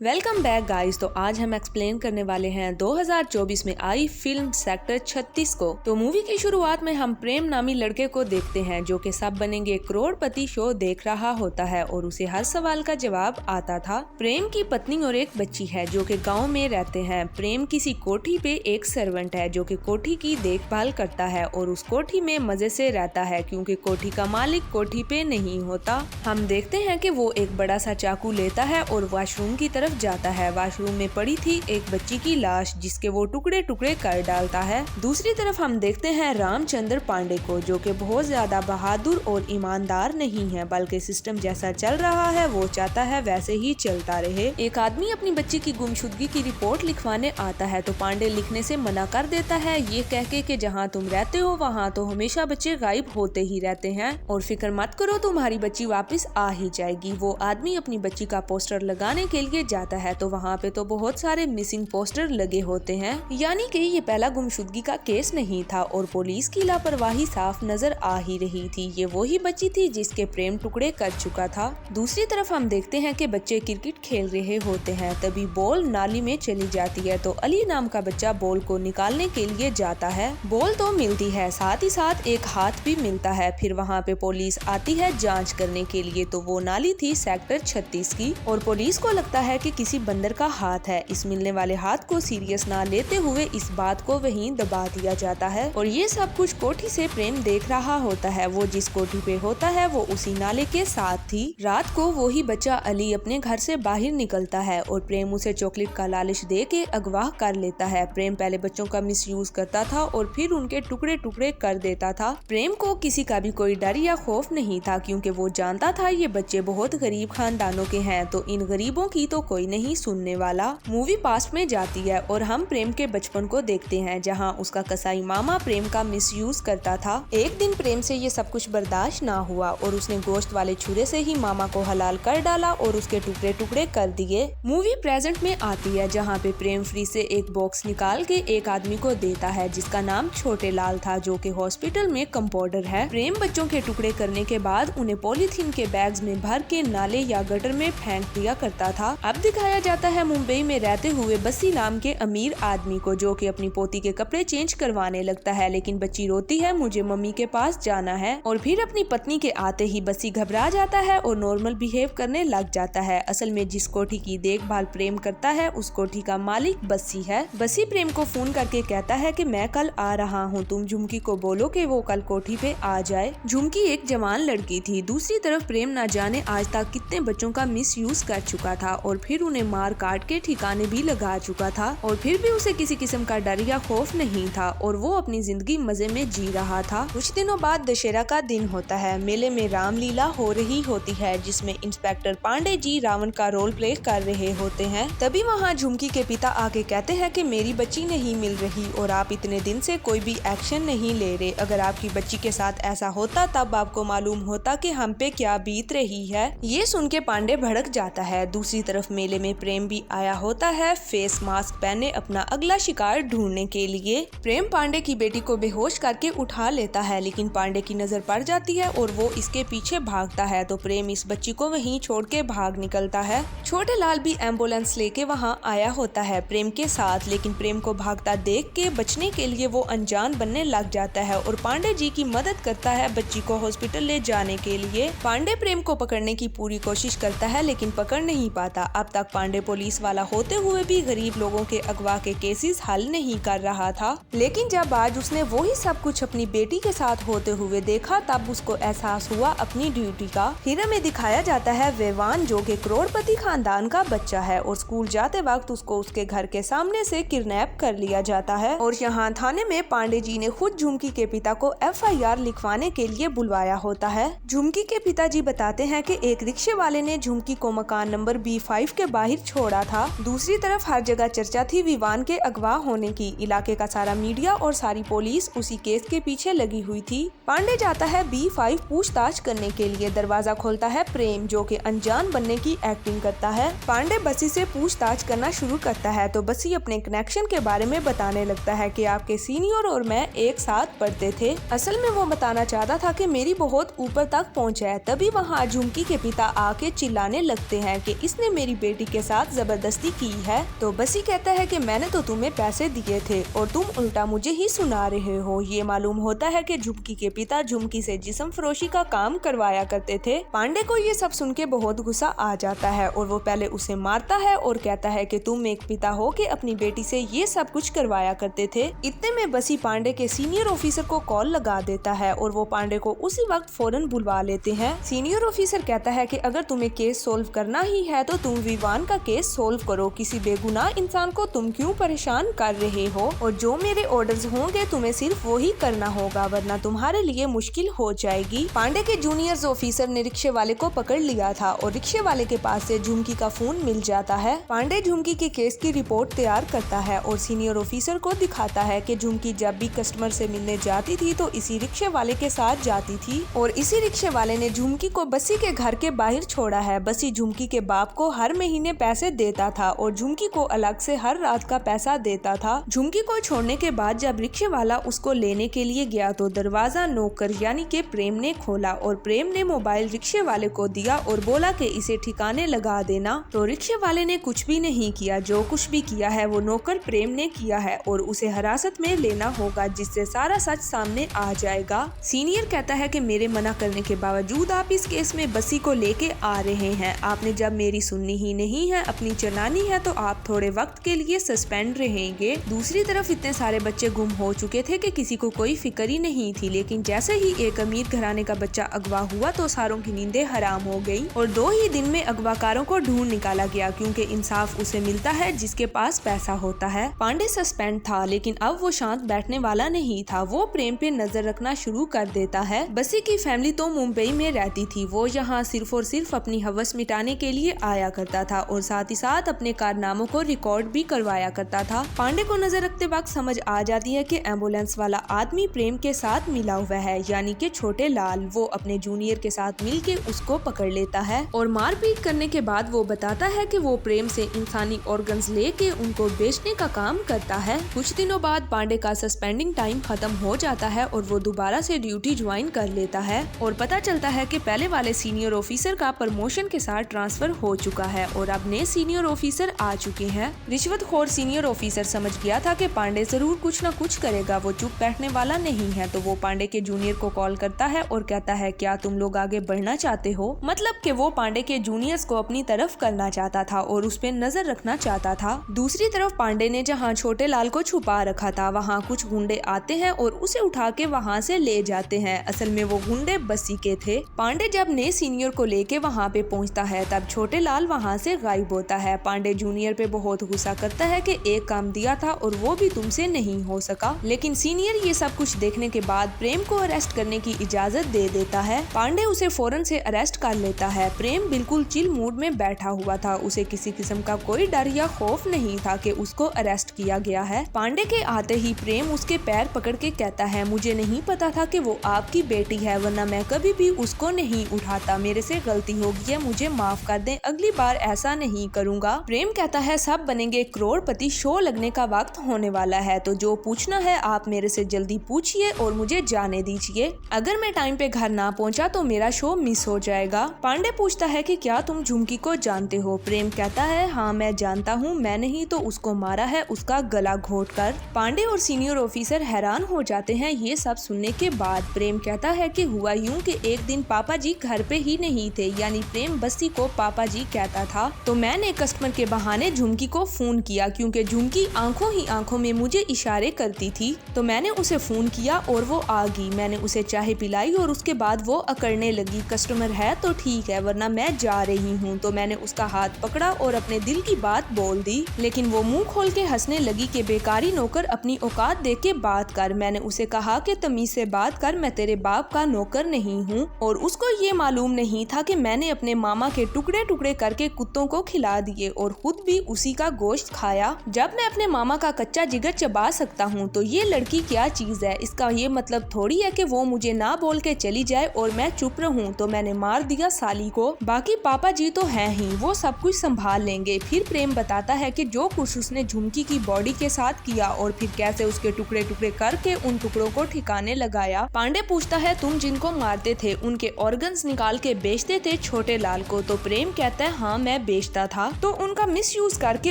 Welcome back guys. तो आज हम एक्सप्लेन करने वाले हैं 2024 में आई फिल्म सेक्टर 36 को। तो मूवी की शुरुआत में हम प्रेम नामी लड़के को देखते हैं जो कि सब बनेंगे करोड़पति शो देख रहा होता है और उसे हर सवाल का जवाब आता था। प्रेम की पत्नी और एक बच्ची है जो कि गांव में रहते हैं। प्रेम किसी कोठी पे एक सर्वेंट है जो कि कोठी की देखभाल करता है और उस कोठी में मजे से रहता है क्योंकि कोठी का मालिक कोठी पे नहीं होता। हम देखते हैं कि वो एक बड़ा सा चाकू लेता है और वॉशरूम की तरफ जाता है। वॉशरूम में पड़ी थी एक बच्ची की लाश जिसके वो टुकड़े टुकड़े कर डालता है। दूसरी तरफ हम देखते हैं रामचंद्र पांडे को जो कि बहुत ज्यादा बहादुर और ईमानदार नहीं है, बल्कि सिस्टम जैसा चल रहा है वो चाहता है वैसे ही चलता रहे। एक आदमी अपनी बच्ची की गुमशुदगी की रिपोर्ट लिखवाने आता है तो पांडे लिखने से मना कर देता है, ये कह के कि जहाँ तुम रहते हो वहाँ तो हमेशा बच्चे गायब होते ही रहते हैं और फिक्र मत करो, तुम्हारी बच्ची वापस आ ही जाएगी। वो आदमी अपनी बच्ची का पोस्टर लगाने के लिए जाता है तो वहाँ पे तो बहुत सारे मिसिंग पोस्टर लगे होते हैं, यानी कि ये पहला गुमशुदगी का केस नहीं था और पुलिस की लापरवाही साफ नजर आ ही रही थी। ये वही बच्ची थी जिसके प्रेम टुकड़े कर चुका था। दूसरी तरफ हम देखते हैं कि बच्चे क्रिकेट खेल रहे होते हैं, तभी बॉल नाली में चली जाती है तो अली नाम का बच्चा बॉल को निकालने के लिए जाता है। बॉल तो मिलती है, साथ ही साथ एक हाथ भी मिलता है। फिर वहाँ पे पुलिस आती है जाँच करने के लिए, तो वो नाली थी सेक्टर 36 की और पुलिस को लगता है कि किसी बंदर का हाथ है। इस मिलने वाले हाथ को सीरियस ना लेते हुए इस बात को वहीं दबा दिया जाता है और ये सब कुछ कोठी से प्रेम देख रहा होता है। वो जिस कोठी पे होता है वो उसी नाले के साथ थी। रात को वो ही बच्चा अली अपने घर से बाहर निकलता है और प्रेम उसे चॉकलेट का लालच दे के अगवा कर लेता है। प्रेम पहले बच्चों का मिसयूज करता था और फिर उनके टुकड़े टुकड़े कर देता था। प्रेम को किसी का भी कोई डर या खौफ नहीं था क्योंकि वो जानता था ये बच्चे बहुत गरीब खानदानों के हैं, तो इन गरीबों की तो कोई नहीं सुनने वाला। मूवी पास्ट में जाती है और हम प्रेम के बचपन को देखते हैं जहां उसका कसाई मामा प्रेम का मिसयूज करता था। एक दिन प्रेम से ये सब कुछ बर्दाश्त ना हुआ और उसने गोश्त वाले छुरे से ही मामा को हलाल कर डाला और उसके टुकड़े टुकड़े कर दिए। मूवी प्रेजेंट में आती है जहाँ पे प्रेम फ्री से एक बॉक्स निकाल के एक आदमी को देता है जिसका नाम छोटे लाल था जो कि हॉस्पिटल में कंपाउंडर है। प्रेम बच्चों के टुकड़े करने के बाद उन्हें पॉलीथीन के बैग्स में भर के नाले या गटर में फेंक दिया करता था। अब दिखाया जाता है मुंबई में रहते हुए बसी नाम के अमीर आदमी को जो कि अपनी पोती के कपड़े चेंज करवाने लगता है, लेकिन बच्ची रोती है मुझे मम्मी के पास जाना है और फिर अपनी पत्नी के आते ही बसी घबरा जाता है और नॉर्मल बिहेव करने लग जाता है। असल में जिस कोठी की देखभाल प्रेम करता है उस कोठी का मालिक बसी है। बसी प्रेम को फोन करके कहता है कि मैं कल आ रहा हूँ, तुम झुमकी को बोलो कि वो कल कोठी पे आ जाए। झुमकी एक जवान लड़की थी। दूसरी तरफ प्रेम ना जाने आज तक कितने बच्चों का मिसयूज कर चुका था और फिर उन्हें मार काट के ठिकाने भी लगा चुका था और फिर भी उसे किसी किस्म का डर या खौफ नहीं था और वो अपनी जिंदगी मजे में जी रहा था। कुछ दिनों बाद दशहरा का दिन होता है। मेले में रामलीला हो रही होती है जिसमें इंस्पेक्टर पांडे जी रावण का रोल प्ले कर रहे होते हैं। तभी वहाँ झुमकी के पिता आके कहते हैं कि मेरी बच्ची नहीं मिल रही और आप इतने दिन से कोई भी एक्शन नहीं ले रहे। अगर आपकी बच्ची के साथ ऐसा होता तब आपको मालूम होता कि हम पे क्या बीत रही है। ये सुन के पांडे भड़क जाता है। दूसरी तरफ मेले में प्रेम भी आया होता है फेस मास्क पहने अपना अगला शिकार ढूंढने के लिए। प्रेम पांडे की बेटी को बेहोश करके उठा लेता है लेकिन पांडे की नजर पड़ जाती है और वो इसके पीछे भागता है तो प्रेम इस बच्ची को वहीं छोड़ के भाग निकलता है। छोटे लाल भी एम्बुलेंस लेके वहाँ आया होता है प्रेम के साथ, लेकिन प्रेम को भागता देख के बचने के लिए वो अनजान बनने लग जाता है और पांडे जी की मदद करता है बच्ची को हॉस्पिटल ले जाने के लिए। पांडे प्रेम को पकड़ने की पूरी कोशिश करता है लेकिन पकड़ नहीं पाता। अब तक पांडे पुलिस वाला होते हुए भी गरीब लोगों के अगवा के केसेस हल नहीं कर रहा था, लेकिन जब आज उसने वही सब कुछ अपनी बेटी के साथ होते हुए देखा तब उसको एहसास हुआ अपनी ड्यूटी का। फिर हमें दिखाया जाता है वेवान जो कि करोड़पति खानदान का बच्चा है और स्कूल जाते वक्त उसको उसके घर के सामने से किडनैप कर लिया जाता है और यहाँ थाने में पांडे जी ने खुद झुमकी के पिता को FIR लिखवाने के लिए बुलवाया होता है। झुमकी के पिताजी बताते हैं कि एक रिक्शे वाले ने झुमकी को मकान नंबर B5 के बाहर छोड़ा था। दूसरी तरफ हर जगह चर्चा थी विवान के अगवा होने की। इलाके का सारा मीडिया और सारी पुलिस उसी केस के पीछे लगी हुई थी। पांडे जाता है B5 पूछताछ करने के लिए। दरवाजा खोलता है प्रेम जो कि अनजान बनने की एक्टिंग करता है। पांडे बसी से पूछताछ करना शुरू करता है तो बसी अपने कनेक्शन के बारे में बताने लगता है कि आपके सीनियर और मैं एक साथ पढ़ते थे। असल में वो बताना चाहता था कि मेरी बहुत ऊपर तक पहुँच है। तभी वहाँ झुमकी के पिता आके चिल्लाने लगते हैं कि इसने मेरी बेटी के साथ जबरदस्ती की है। तो बसी कहता है कि मैंने तो तुम्हें पैसे दिए थे और तुम उल्टा मुझे ही सुना रहे हो। ये मालूम होता है कि झुमकी के पिता झुमकी से जिस्म फरोशी का काम करवाया करते थे। पांडे को ये सब सुन के बहुत गुस्सा आ जाता है और वो पहले उसे मारता है और कहता है कि तुम एक पिता हो के अपनी बेटी से ये सब कुछ करवाया करते थे। इतने में बसी पांडे के सीनियर ऑफिसर को कॉल लगा देता है और वो पांडे को उसी वक्त फौरन बुलवा लेते हैं। सीनियर ऑफिसर कहता है कि अगर तुम्हें केस सोल्व करना ही है तो तुम विवान का केस सोल्व करो, किसी बेगुनाह इंसान को तुम क्यों परेशान कर रहे हो, और जो मेरे ऑर्डर्स होंगे तुम्हें सिर्फ वो ही करना होगा वरना तुम्हारे लिए मुश्किल हो जाएगी। पांडे के जूनियर ऑफिसर ने रिक्शे वाले को पकड़ लिया था और रिक्शे वाले के पास से झुमकी का फोन मिल जाता है। पांडे झुमकी के केस की रिपोर्ट तैयार करता है और सीनियर ऑफिसर को दिखाता है कि झुमकी जब भी कस्टमर से मिलने जाती थी तो इसी रिक्शे वाले के साथ जाती थी और इसी रिक्शे वाले ने झुमकी को बसी के घर के बाहर छोड़ा है। बसी झुमकी के बाप को हर महीने पैसे देता था और झुमकी को अलग से हर रात का पैसा देता था। झुमकी को छोड़ने के बाद जब रिक्शे वाला उसको लेने के लिए गया तो दरवाजा नौकर यानी के प्रेम ने खोला और प्रेम ने मोबाइल रिक्शे वाले को दिया और बोला कि इसे ठिकाने लगा देना। तो रिक्शे वाले ने कुछ भी नहीं किया, जो कुछ भी किया है वो नौकर प्रेम ने किया है और उसे हिरासत में लेना होगा जिससे सारा सच सामने आ जाएगा। सीनियर कहता है कि मेरे मना करने के बावजूद आप इस केस में बसी को लेके आ रहे हैं। आपने जब मेरी सुननी ही नहीं है, अपनी चलानी है, तो आप थोड़े वक्त के लिए सस्पेंड रहेंगे। दूसरी तरफ इतने सारे बच्चे गुम हो चुके थे कि किसी को कोई फिक्र ही नहीं थी, लेकिन जैसे ही एक अमीर घराने का बच्चा अगवा हुआ तो सारों की नींदें हराम हो गई और 2 ही दिन में अगवाकारों को ढूंढ निकाला गया, क्योंकि इंसाफ उसे मिलता है जिसके पास पैसा होता है। पांडे सस्पेंड था लेकिन अब वो शांत बैठने वाला नहीं था। वो प्रेम पे नजर रखना शुरू कर देता है। बसी की फैमिली तो मुंबई में रहती थी। वो यहाँ सिर्फ और सिर्फ अपनी हवस मिटाने के लिए आया करता था और साथ ही साथ अपने कारनामों को रिकॉर्ड भी करवाया करता था। पांडे को नजर रखते वक्त समझ आ जाती है कि एम्बुलेंस वाला आदमी प्रेम के साथ मिला हुआ है, यानी कि छोटे लाल। वो अपने जूनियर के साथ मिलके उसको पकड़ लेता है और मारपीट करने के बाद वो बताता है कि वो प्रेम से इंसानी ऑर्गन्स लेके उनको बेचने का काम करता है। कुछ दिनों बाद पांडे का सस्पेंडिंग टाइम खत्म हो जाता है और वो दोबारा से ड्यूटी ज्वाइन कर लेता है और पता चलता है कि पहले वाले सीनियर ऑफिसर का प्रमोशन के साथ ट्रांसफर हो चुका है और अब नए सीनियर ऑफिसर आ चुके हैं। रिश्वतखोर सीनियर ऑफिसर समझ गया था कि पांडे जरूर कुछ न कुछ करेगा, वो चुप बैठने वाला नहीं है। तो वो पांडे के जूनियर को कॉल करता है और कहता है क्या तुम लोग आगे बढ़ना चाहते हो। मतलब कि वो पांडे के जूनियर्स को अपनी तरफ करना चाहता था और उस पे नजर रखना चाहता था। दूसरी तरफ पांडे ने जहाँ छोटे लाल को छुपा रखा था वहाँ कुछ गुंडे आते हैं और उसे उठा के वहाँ से ले जाते हैं। असल में वो गुंडे बसी के थे। पांडे जब नए सीनियर को लेके वहाँ पे पहुँचता है तब छोटे लाल वहाँ से गायब होता है। पांडे जूनियर पे बहुत गुस्सा करता है कि एक काम दिया था और वो भी तुमसे नहीं हो सका, लेकिन सीनियर ये सब कुछ देखने के बाद प्रेम को अरेस्ट करने की इजाजत दे देता है। पांडे उसे फौरन से अरेस्ट कर लेता है। प्रेम बिल्कुल चिल मूड में बैठा हुआ था, उसे किसी किस्म का कोई डर या खौफ नहीं था कि उसको अरेस्ट किया गया है। पांडे के आते ही प्रेम उसके पैर पकड़ के कहता है मुझे नहीं पता था कि वो आपकी बेटी है, वरना मैं कभी भी उसको नहीं उठाता। मेरे से गलती हो गई है, मुझे माफ कर दें, अगली बार ऐसा नहीं करूँगा। प्रेम कहता है सब बनेंगे करोड़पति, शो लगने का वक्त होने वाला है, तो जो पूछना है आप मेरे से जल्दी पूछिए और मुझे जाने दीजिए। अगर मैं टाइम पे घर ना पहुंचा तो मेरा शो मिस हो जाएगा। पांडे पूछता है कि क्या तुम झुमकी को जानते हो। प्रेम कहता है हाँ मैं जानता हूँ, मैंने ही तो उसको मारा है उसका गला घोट कर। पांडे और सीनियर ऑफिसर हैरान हो जाते हैं ये सब सुनने के बाद। प्रेम कहता है कि हुआ यूं कि एक दिन पापा जी घर पे ही नहीं थे, यानी प्रेम बस्ती को पापा जी कहता था। तो मैंने कस्टमर के बहाने झुमकी को फोन किया, क्योंकि झुमकी आंखों ही आंखों में मुझे इशारे करती थी। तो मैंने उसे फोन किया और वो आ गई। मैंने उसे चाय पिलाई और उसके बाद वो अकड़ने लगी। कस्टमर है तो ठीक है, वरना मैं जा रही हूँ। तो मैंने उसका हाथ पकड़ा और अपने दिल की बात बोल दी, लेकिन वो मुंह खोल के हंसने लगी कि बेकारी नौकर, अपनी औकात देख के बात कर। मैंने उसे कहा कि तमीज से बात कर, मैं तेरे बाप का नौकर नहीं हूँ। और उसको ये मालूम नहीं था कि मैंने अपने मामा के टुकड़े टुकड़े करके कुत्तों को खिला दिए और खुद भी उसी का गोश्त खाया। जब मैं अपने मामा का कच्चा जिगर चबा सकता हूँ तो ये लड़की क्या चीज है। इसका ये मतलब थोड़ी है कि वो मुझे ना बोल के चली जाए और मैं चुप रहूं। तो मैंने मार दिया साली को, बाकी पापा जी तो हैं ही, वो सब कुछ संभाल लेंगे। फिर प्रेम बताता है कि जो कुछ उसने झुमकी की बॉडी के साथ किया और फिर कैसे उसके टुकड़े टुकड़े करके उन टुकड़ों को ठिकाने लगाया। पांडे पूछता है तुम जिनको मारते थे उनके ऑर्गन्स निकाल के बेचते थे छोटे लाल को। तो प्रेम कहता है हाँ मैं मैं बेचता था, तो उनका मिसयूज करके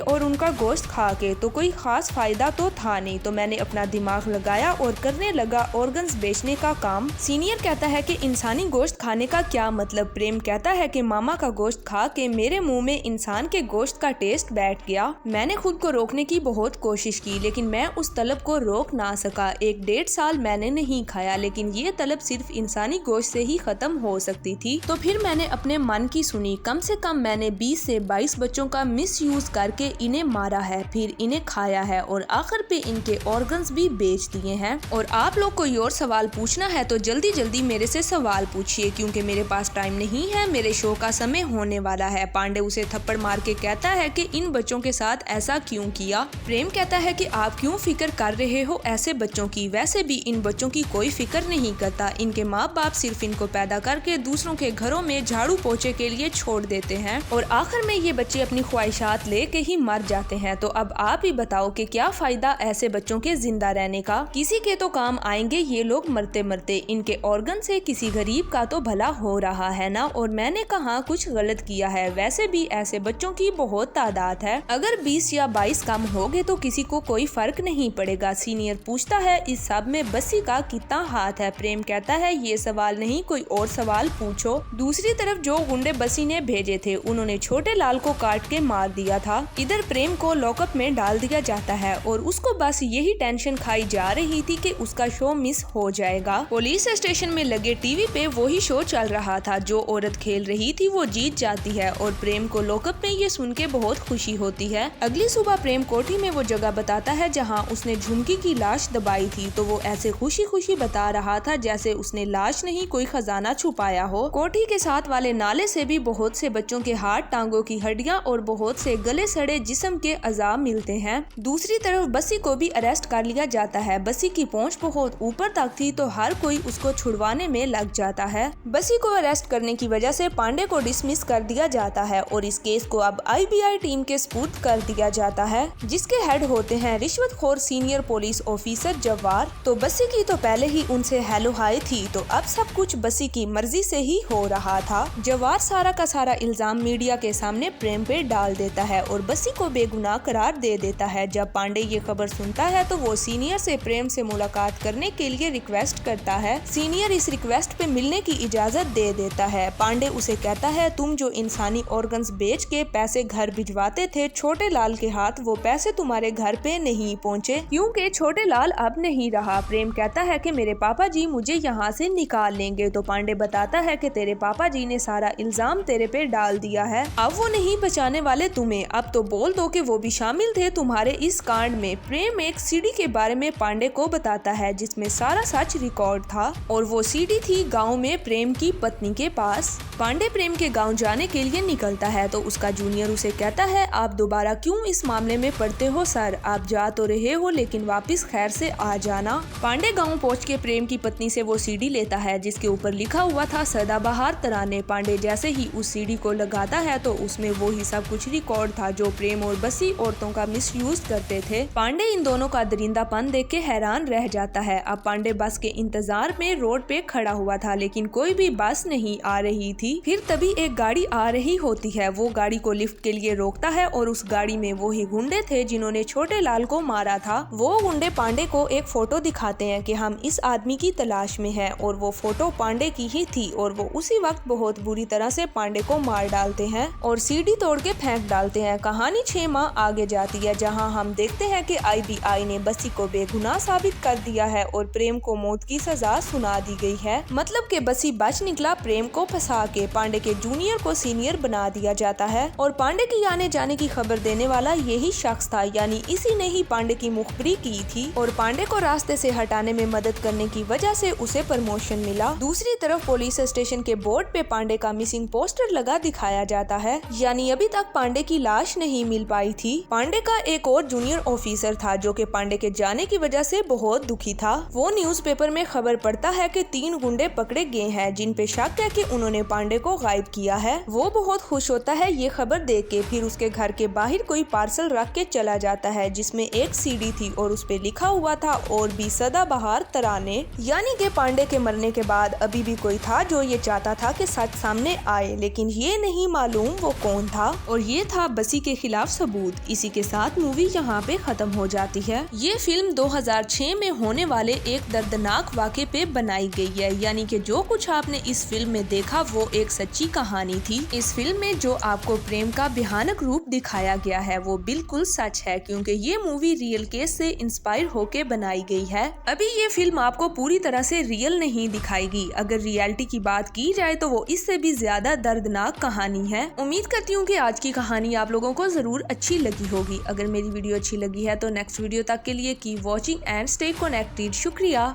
और उनका गोश्त खा के तो कोई खास फायदा तो था नहीं, तो मैंने अपना दिमाग लगाया और करने लगा ऑर्गन्स बेचने का काम। सीनियर कहता है कि इंसानी गोश्त खाने का क्या मतलब। प्रेम कहता है कि मामा का गोश्त खा के मेरे मुंह में इंसान के गोश्त का टेस्ट बैठ गया। मैंने खुद को रोकने की बहुत कोशिश की, लेकिन मैं उस तलब को रोक ना सका। 1-1.5 साल मैंने नहीं खाया, लेकिन ये तलब सिर्फ इंसानी गोश्त से ही खत्म हो सकती थी। तो फिर मैंने अपने मन की सुनी। कम से कम मैंने 20 से 22 बच्चों का मिसयूज करके इन्हें मारा है, फिर इन्हें खाया है और आखिर पे इनके ऑर्गन्स भी बेच दिए हैं। और आप लोग कोई और सवाल पूछना है तो जल्दी जल्दी मेरे से सवाल पूछिए, क्योंकि मेरे पास टाइम नहीं है, मेरे शो का समय होने वाला है। पांडे उसे थप्पड़ मार के कहता है कि इन बच्चों के साथ ऐसा क्यों किया। प्रेम कहता है कि आप क्यों फिक्र कर रहे हो ऐसे बच्चों की, वैसे भी इन बच्चों की कोई फिक्र नहीं करता। इनके माँ बाप सिर्फ इनको पैदा करके दूसरों के घरों में झाड़ू पोछे के लिए छोड़ देते हैं और आखिर में ये बच्चे अपनी ख्वाहिशात लेके ही मर जाते हैं। तो अब आप ही बताओ कि क्या फायदा ऐसे बच्चों के जिंदा रहने का। किसी के तो काम आएंगे ये लोग मरते मरते। इनके ऑर्गन से किसी गरीब का तो भला हो रहा है ना। और मैंने कहा कुछ गलत किया है, वैसे भी ऐसे बच्चों की बहुत तादाद है। अगर 20 या 22 कम हो गए तो किसी को कोई फर्क नहीं पड़ेगा। सीनियर पूछता है इस सब में बसी का कितना हाथ है। प्रेम कहता है ये सवाल नहीं, कोई और सवाल पूछो। दूसरी तरफ जो गुंडे बसी ने भेजे थे उन्होंने छोटे लाल को काट के मार दिया था। इधर प्रेम को लॉकअप में डाल दिया जाता है और उसको बस यही टेंशन खाई जा रही थी कि उसका शो मिस हो जाएगा। पुलिस स्टेशन में लगे टीवी पे वही शो चल रहा था। जो औरत खेल रही थी वो जीत जाती है और प्रेम को लॉकअप में ये सुन के बहुत खुशी होती है। अगली सुबह प्रेम कोठी में वो जगह बताता है जहाँ उसने झुमकी की लाश दबाई थी, तो वो ऐसे खुशी खुशी बता रहा था जैसे उसने लाश नहीं कोई खजाना छुपाया हो। कोठी के साथ वाले नाले से भी बहुत से बच्चों के हाथ, टांगों की हड्डियां और बहुत से गले सड़े जिस्म के अज़ाब मिलते हैं। दूसरी तरफ बसी को भी अरेस्ट कर लिया जाता है। बसी की पहुंच बहुत ऊपर तक थी तो हर कोई उसको छुड़वाने में लग जाता है। बसी को अरेस्ट करने की वजह से पांडे को डिसमिस कर दिया जाता है और इस केस को अब IBI टीम के सुपुर्द कर दिया जाता है, जिसके हेड होते हैं रिश्वतखोर सीनियर पुलिस ऑफिसर जवार। तो बसी की तो पहले ही उनसे हेलो हाय थी, तो अब सब कुछ बसी की मर्जी से ही हो रहा था। जवार सारा का सारा इल्जाम मीडिया के सामने प्रेम पे डाल देता है और बसी को बेगुनाह करार दे देता है। जब पांडे ये खबर सुनता है तो वो सीनियर से प्रेम से मुलाकात करने के लिए रिक्वेस्ट करता है। सीनियर इस रिक्वेस्ट पे मिलने की इजाजत दे देता है। पांडे उसे कहता है तुम जो इंसानी ऑर्गन्स बेच के पैसे घर भिजवाते थे छोटे लाल के हाथ, वो पैसे तुम्हारे घर पे नहीं पहुँचे क्योंकि छोटे लाल अब नहीं रहा। प्रेम कहता है कि मेरे पापा जी मुझे यहाँ से निकाल लेंगे। तो पांडे बताता है कि तेरे पापा जी ने सारा इल्जाम तेरे पे डाल दिया है, अब वो नहीं बचाने वाले तुम्हें। अब तो बोल दो कि वो भी शामिल थे तुम्हारे इस कांड में। प्रेम एक सीडी के बारे में पांडे को बताता है जिसमें सारा सच रिकॉर्ड था और वो सीडी थी गांव में प्रेम की पत्नी के पास। पांडे प्रेम के गांव जाने के लिए निकलता है तो उसका जूनियर उसे कहता है आप दोबारा क्यों इस मामले में पड़ते हो सर, आप जा तो रहे हो लेकिन वापस खैर से आ जाना। पांडे गांव पहुंच के प्रेम की पत्नी से वो सीडी लेता है जिसके ऊपर लिखा हुआ था सदाबहार तराने। पांडे जैसे ही उस सीडी को लगाता है तो उसमें वो ही सब कुछ रिकॉर्ड था जो प्रेम और बसी औरतों का मिसयूज करते थे। पांडे इन दोनों का दरिंदापन देख के हैरान रह जाता है। अब पांडे बस के इंतजार में रोड पे खड़ा हुआ था लेकिन कोई भी बस नहीं आ रही थी। फिर तभी एक गाड़ी आ रही होती है। वो गाड़ी को लिफ्ट के लिए रोकता है और उस गाड़ी में वो ही गुंडे थे जिन्होंने छोटे लाल को मारा था। वो गुंडे पांडे को एक फोटो दिखाते हैं कि हम इस आदमी की तलाश में हैं और वो फोटो पांडे की ही थी और वो उसी वक्त बहुत बुरी तरह से पांडे को मार डालते हैं और सीडी तोड़ के फेंक डालते हैं। कहानी 6 माह आगे जाती है जहां हम देखते हैं कि IBI ने बसी को बेगुनाह साबित कर दिया है और प्रेम को मौत की सजा सुना दी गई है। मतलब कि बसी बच निकला प्रेम को फंसा के। पांडे के जूनियर को सीनियर बना दिया जाता है और पांडे की आने जाने की खबर देने वाला यही शख्स था, यानी इसी ने ही पांडे की मुखबरी की थी और पांडे को रास्ते से हटाने में मदद करने की वजह से उसे प्रमोशन मिला। दूसरी तरफ पुलिस स्टेशन के बोर्ड पे पांडे का मिसिंग पोस्टर लगा दिखाया जाता है, यानी अभी तक पांडे की लाश नहीं मिल पाई थी। पांडे का एक और जूनियर ऑफिसर था जो कि पांडे के जाने की वजह से बहुत दुखी था। वो न्यूज़पेपर में खबर पढ़ता है कि 3 गुंडे पकड़े गए हैं जिन पे शक है कि उन्होंने पांडे को गायब किया है। वो बहुत खुश होता है ये खबर देख के। फिर उसके घर के बाहर कोई पार्सल रख के चला जाता है जिसमें एक सीडी थी और उस पे लिखा हुआ था और भी सदाबहार तराने, यानी कि पांडे के मरने के बाद अभी भी कोई था जो ये चाहता था कि सच सामने आए, लेकिन ये नहीं मालूम वो कौन था और ये था बसी के खिलाफ सबूत। इसी के साथ मूवी यहाँ पे खत्म हो जाती है। ये फिल्म 2006 में होने वाले एक दर्दनाक वाक़े पे बनाई गई है, यानी कि जो कुछ आपने इस फिल्म में देखा वो एक सच्ची कहानी थी। इस फिल्म में जो आपको प्रेम का भयानक रूप दिखाया गया है वो बिल्कुल सच है, क्योंकि ये मूवी रियल केस से इंस्पायर होके बनाई गई है। अभी ये फिल्म आपको पूरी तरह से रियल नहीं दिखाएगी। अगर रियलिटी की बात की जाए तो वो इससे भी ज्यादा दर्दनाक कहानी है। उम्मीद करती हूँ कि आज की कहानी आप लोगों को जरूर अच्छी लगी होगी। अगर मेरी वीडियो अच्छी लगी है तो नेक्स्ट वीडियो तक के लिए keep watching and stay connected. शुक्रिया।